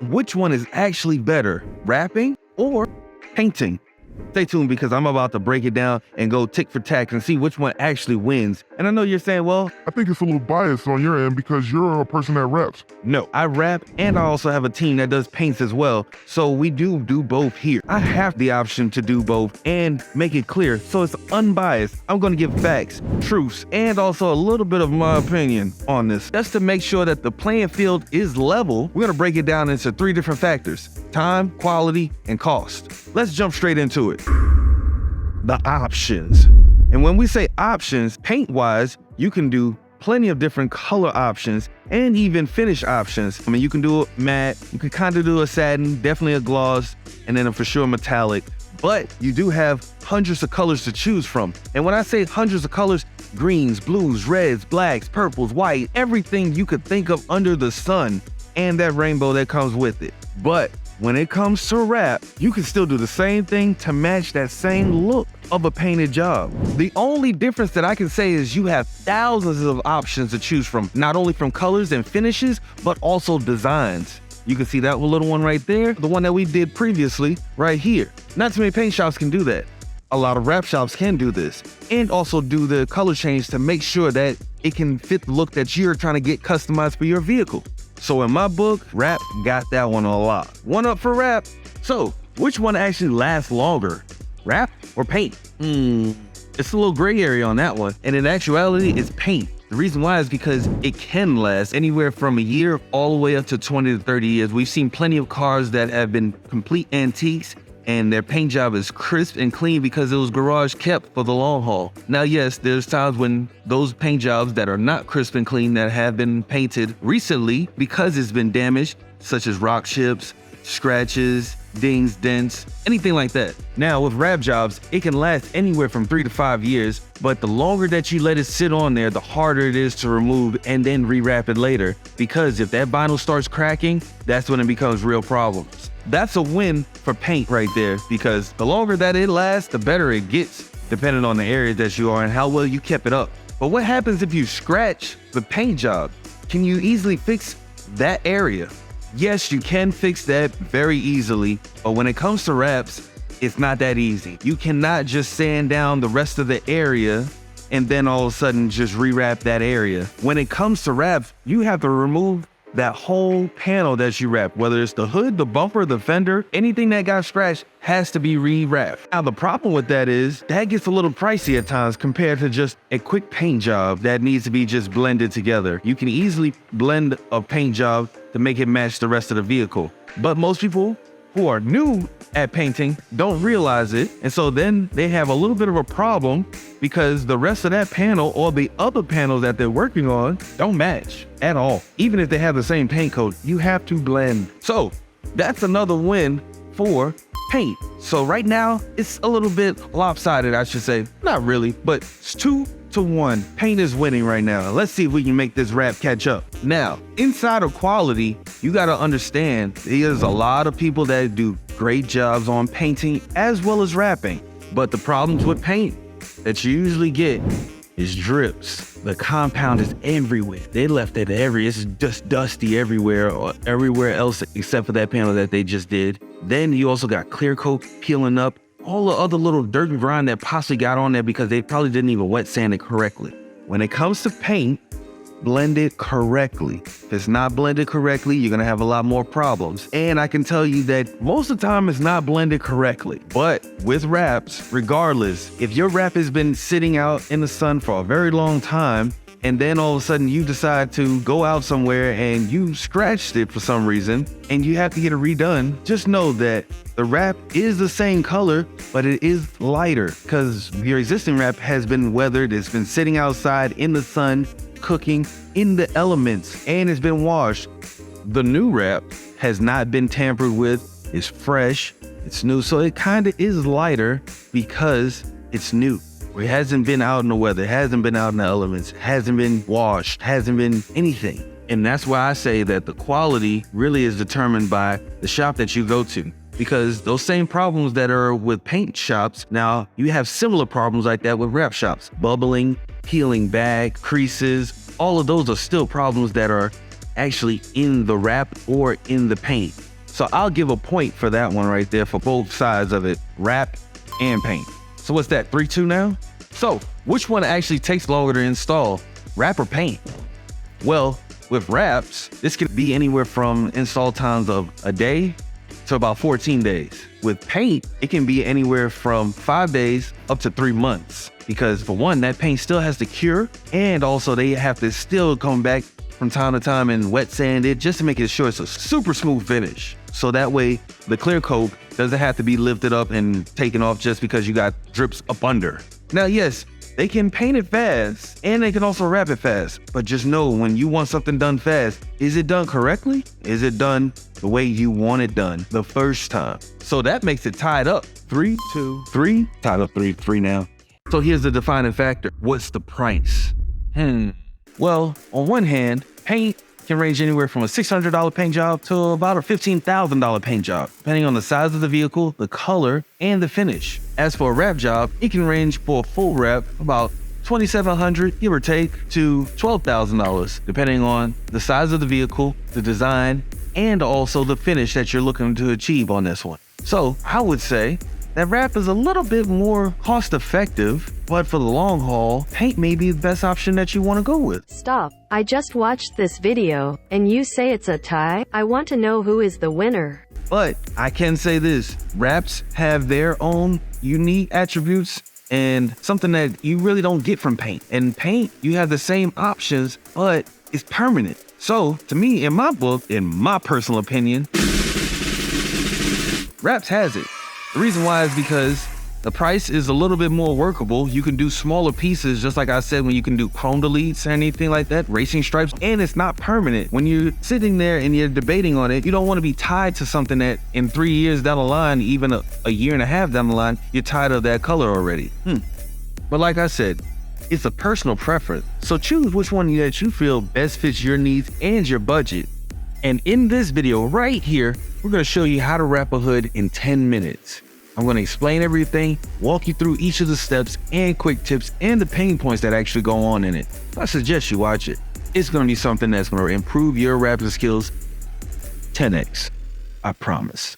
which one is actually better, wrapping or painting? Stay tuned because I'm about to break it down and go tick for tack and see which one actually wins. And I know you're saying, well, I think it's a little biased on your end because you're a person that raps. no, I rap and I also have a team that does paints as well. So we do both here. I have the option to do both and make it clear so it's unbiased. I'm going to give facts, truths, and also a little bit of my opinion on this. Just to make sure that the playing field is level, we're going to break it down into 3 different factors: time, quality, and cost. Let's jump straight into it. The options. And when we say options, paint-wise, you can do plenty of different color options and even finish options. I mean, you can do a matte, you can kind of do a satin, definitely a gloss, and then a for sure metallic. But you do have hundreds of colors to choose from. And when I say hundreds of colors, greens, blues, reds, blacks, purples, white, everything you could think of under the sun and that rainbow that comes with it. But when it comes to wrap, you can still do the same thing to match that same look of a painted job. The only difference that I can say is you have thousands of options to choose from, not only from colors and finishes, but also designs. You can see that little one right there, the one that we did previously right here. Not too many paint shops can do that. A lot of wrap shops can do this and also do the color change to make sure that it can fit the look that you're trying to get customized for your vehicle. So in my book, wrap got that one a lot. One up for wrap. So which one actually lasts longer, wrap or paint? It's a little gray area on that one. And in actuality, it's paint. The reason why is because it can last anywhere from a year all the way up to 20 to 30 years. We've seen plenty of cars that have been complete antiques and their paint job is crisp and clean because it was garage kept for the long haul. Now, yes, there's times when those paint jobs that are not crisp and clean that have been painted recently because it's been damaged, such as rock chips, scratches, dings, dents, anything like that. Now, with wrap jobs, it can last anywhere from 3 to 5 years, but the longer that you let it sit on there, the harder it is to remove and then rewrap it later. Because if that vinyl starts cracking, that's when it becomes real problems. That's a win for paint right there, because the longer that it lasts, the better it gets, depending on the area that you are and how well you kept it up. But what happens if you scratch the paint job? Can you easily fix that area? Yes, you can fix that very easily, but when it comes to wraps, it's not that easy. You cannot just sand down the rest of the area and then all of a sudden just rewrap that area. When it comes to wraps, you have to remove that whole panel that you wrap, whether it's the hood, the bumper, the fender, anything that got scratched has to be rewrapped. Now, the problem with that is that gets a little pricey at times compared to just a quick paint job that needs to be just blended together. You can easily blend a paint job to make it match the rest of the vehicle. But most people who are new at painting don't realize it. And so then they have a little bit of a problem because the rest of that panel or the other panels that they're working on don't match at all. Even if they have the same paint coat, you have to blend. So that's another win for paint. So right now it's a little bit lopsided, I should say. Not really, but it's 2-1. Paint is winning right now. Let's see if we can make this wrap catch up. Now, inside of quality, you got to understand there's a lot of people that do great jobs on painting as well as wrapping. But the problems with paint that you usually get is drips. The compound is everywhere. They left it it's just dusty everywhere or everywhere else except for that panel that they just did. Then you also got clear coat peeling up, all the other little dirt and grime that possibly got on there because they probably didn't even wet sand it correctly. When it comes to paint, blend it correctly. If it's not blended correctly, you're gonna have a lot more problems. And I can tell you that most of the time it's not blended correctly. But with wraps, regardless, if your wrap has been sitting out in the sun for a very long time, and then all of a sudden you decide to go out somewhere and you scratched it for some reason and you have to get it redone, just know that the wrap is the same color, but it is lighter because your existing wrap has been weathered, it's been sitting outside in the sun, cooking in the elements, and it's been washed. The new wrap has not been tampered with, it's fresh, it's new, so it kind of is lighter because it's new. It hasn't been out in the weather, hasn't been out in the elements, hasn't been washed, hasn't been anything. And that's why I say that the quality really is determined by the shop that you go to. Because those same problems that are with paint shops, now you have similar problems like that with wrap shops. Bubbling, peeling back, creases, all of those are still problems that are actually in the wrap or in the paint. So I'll give a point for that one right there for both sides of it, wrap and paint. So what's that, 3-2 now? So which one actually takes longer to install, wrap or paint? Well, with wraps, this could be anywhere from install times of a day to about 14 days. With paint, it can be anywhere from 5 days up to 3 months. Because for one, that paint still has to cure, and also they have to still come back from time to time and wet sand it just to make it sure it's a super smooth finish. So that way the clear coat doesn't have to be lifted up and taken off just because you got drips up under. Now, yes, they can paint it fast and they can also wrap it fast, but just know when you want something done fast, is it done correctly? Is it done the way you want it done the first time? So that makes it tied up. 3-2-3, tied up 3-3 now. So here's the defining factor. What's the price? Well, on one hand, paint can range anywhere from a $600 paint job to about a $15,000 paint job, depending on the size of the vehicle, the color, and the finish. As for a wrap job, it can range for a full wrap about $2,700, give or take, to $12,000, depending on the size of the vehicle, the design, and also the finish that you're looking to achieve on this one. So I would say that wrap is a little bit more cost effective, but for the long haul, paint may be the best option that you want to go with. Stop. I just watched this video, and you say it's a tie? I want to know who is the winner. But I can say this, wraps have their own unique attributes and something that you really don't get from paint. And paint, you have the same options, but it's permanent. So to me, in my book, in my personal opinion, wraps has it. The reason why is because the price is a little bit more workable. You can do smaller pieces, just like I said, when you can do chrome deletes or anything like that, racing stripes, and it's not permanent. When you're sitting there and you're debating on it, you don't want to be tied to something that in 3 years down the line, even a year and a half down the line, you're tired of that color already. But like I said, it's a personal preference. So choose which one that you feel best fits your needs and your budget. And in this video right here, we're going to show you how to wrap a hood in 10 minutes. I'm going to explain everything, walk you through each of the steps and quick tips and the pain points that actually go on in it. I suggest you watch it. It's going to be something that's going to improve your wrapping skills 10x. I promise.